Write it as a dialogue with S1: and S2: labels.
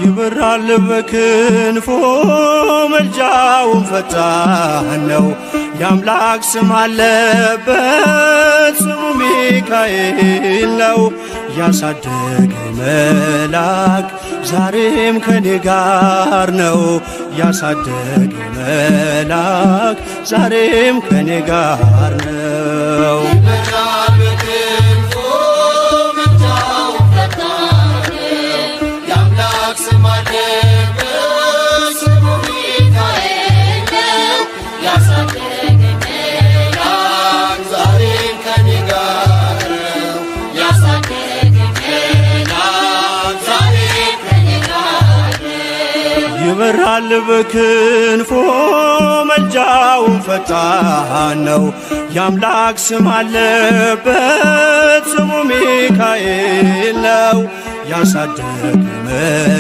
S1: ይበራል በክንፎ መልጃውን ፈጣን ነው። የአምላክ ስም አለበት ስሙ ሚካኤል ነው። ያሳደገኝ መልአክ ዛሬም ከኔ ጋር ነው። ያሳደገኝ መልአክ ዛሬም ከኔ ጋር ነው። ይበራል በክንፎ መልጃውን ፈጣን ነው። የአምላክ ስም አለበት ስሙ ሚካኤል ነው። ያሳደገኝ